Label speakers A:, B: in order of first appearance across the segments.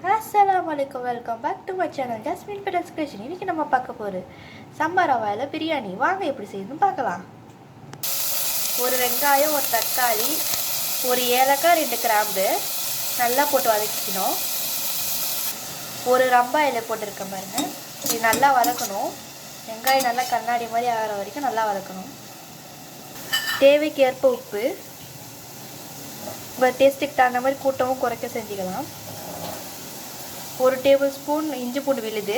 A: Assalamualaikum, welcome back to my channel Jasmine Petals Creation. இன்னைக்கு நம்ம பார்க்க போறது சம்பா ரவாயில பிரியாணி. வாங்க எப்படி செய்யணும்னு பார்க்கலாம். ஒரு வெங்காயம், ஒரு தக்காளி, ஒரு ஏலக்காய், 2 கிராம்பு நல்லா போட்டு வதக்கிக்கணும். ஒரு ரம்பா இலை போட்டுருக்கேன் பாருங்க. இது நல்லா வதக்கணும். வெங்காயம் நல்லா கண்ணாடி மாதிரி ஆகிற வரைக்கும் நல்லா வதக்கணும். தேவைக்கேற்ப உப்பு, உங்கள் டேஸ்ட்டுக்கு தகுந்த மாதிரி கூட்டவும் குறைக்க செஞ்சுக்கலாம். 1 டேபிள் ஸ்பூன் இஞ்சி பூண்டு விழுது,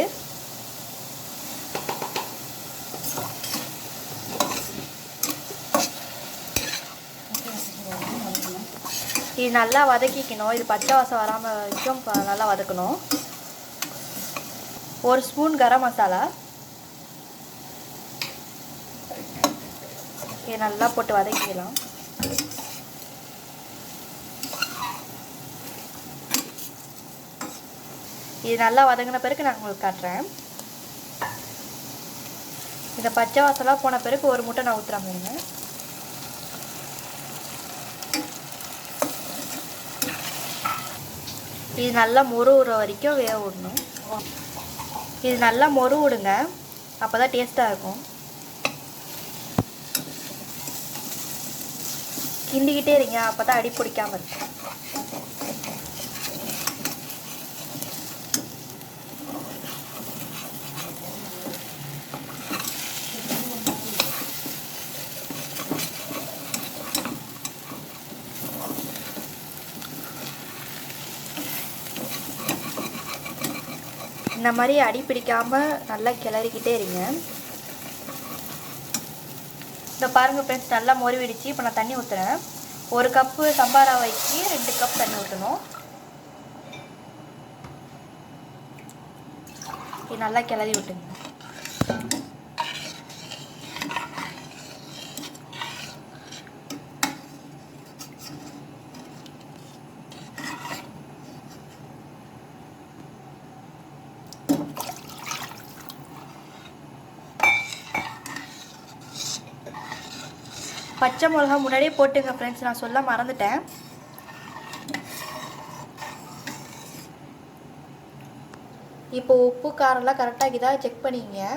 A: இது நல்லா வதக்கிக்கணும். இது பச்சை வாசம் வராமல் வரைக்கும் நல்லா வதக்கணும். 1 ஸ்பூன் கரம் மசாலா, இது நல்லா போட்டு வதக்கிக்கலாம். இது நல்லா வதங்கின பிறகு நான் உங்களுக்கு காட்டுறேன். இந்த பச்சை வாசலாம் போன பிறகு ஒரு முட்டை நான் ஊற்றுறேன் பாருங்க. இது நல்லா மொறு விடுற வரைக்கும் வேக விடணும். இது நல்லா மொறு விடுங்க, அப்போ தான் டேஸ்ட்டாக இருக்கும். கிண்டிக்கிட்டே இருங்க, அப்போ தான் அடி பிடிக்காமல் இருக்கும். இந்த மாதிரி அடி பிடிக்காமல் நல்லா கிளறிக்கிட்டே இருங்க. இந்த பாருங்கள் ஃப்ரெண்ட்ஸ், நல்லா மொறிவிடுச்சு. இப்போ நான் தண்ணி ஊற்றுறேன். 1 கப்பு சம்பா ரவைக்கு 2 கப் தண்ணி ஊற்றணும். இது நல்லா கிளறி விட்டுங்க. பச்சை மிளகா முன்னாடியே போட்டுங்க ஃப்ரெண்ட்ஸ், நான் சொல்ல மறந்துட்டேன். இப்போ உப்பு காரம்லாம் கரெக்டாக இதாக செக் பண்ணிங்க.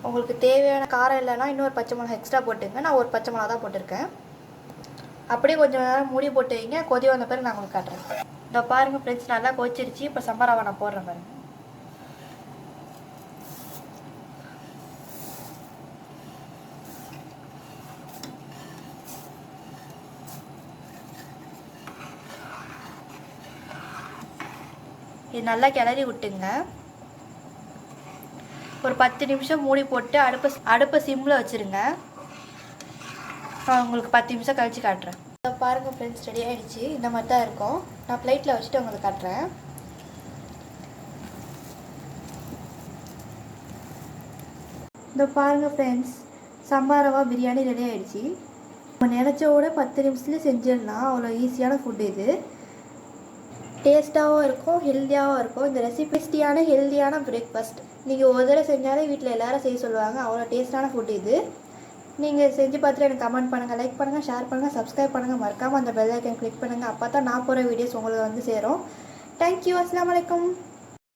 A: உங்களுக்கு தேவையான காரம் இல்லைன்னா இன்னொரு பச்சை மிளகா எக்ஸ்ட்ரா போட்டுங்க. நான் ஒரு பச்சை மிளகா தான் போட்டிருக்கேன். அப்படியே கொஞ்சம் நேரம் மூடி போட்டு வைங்க. கொதி வந்த பிறகு நான் உங்களுக்கு காட்டுறேன். இந்த பாருங்கள் ஃப்ரெண்ட்ஸ், நல்லா கொதிச்சிருச்சு. இப்போ சம்பா ரவை நான் போடுறேன் பாருங்கள். இது நல்லா கிளறி விட்டுங்க. ஒரு 10 நிமிஷம் மூடி போட்டு அடுப்பை சிம்மில் வச்சுருங்க. நான் உங்களுக்கு 10 நிமிஷம் கழித்து காட்டுறேன். பாருங்கள் ஃப்ரெண்ட்ஸ், ரெடி ஆகிடுச்சு. இந்த மாதிரி தான் இருக்கும். நான் பிளேட்டில் வச்சுட்டு உங்களுக்கு காட்டுறேன். இந்த பாருங்கள் ஃப்ரெண்ட்ஸ், சம்பா ரவா பிரியாணி ரெடி ஆகிடுச்சு. நம்ம நினச்சோட 10 நிமிஷத்துலேயே செஞ்சிடலாம். அவ்வளோ ஈஸியான ஃபுட் இது. டேஸ்ட்டாகவும் இருக்கும், ஹெல்த்தியாகவும் இருக்கும். இந்த ரெசிபி டேஸ்டியான ஹெல்த்தியான பிரேக்ஃபாஸ்ட். நீங்கள் ஒரு தடவை செஞ்சாலே வீட்டில் எல்லோரும் செய்ய சொல்லுவாங்க. அவ்வளோ டேஸ்ட்டான ஃபுட் இது. நீங்கள் செஞ்சு பார்த்துட்டு எனக்கு கமெண்ட் பண்ணுங்கள், லைக் பண்ணுங்கள், ஷேர் பண்ணுங்கள், சப்ஸ்கிரைப் பண்ணுங்கள். மறக்காமல் அந்த பெல் ஐக்கன் கிளிக் பண்ணுங்கள். அப்போ தான் நான் போகிற வீடியோஸ் உங்களுக்கு வந்து சேரும். தேங்க்யூ. அஸ்ஸலாமு அலைக்கும்.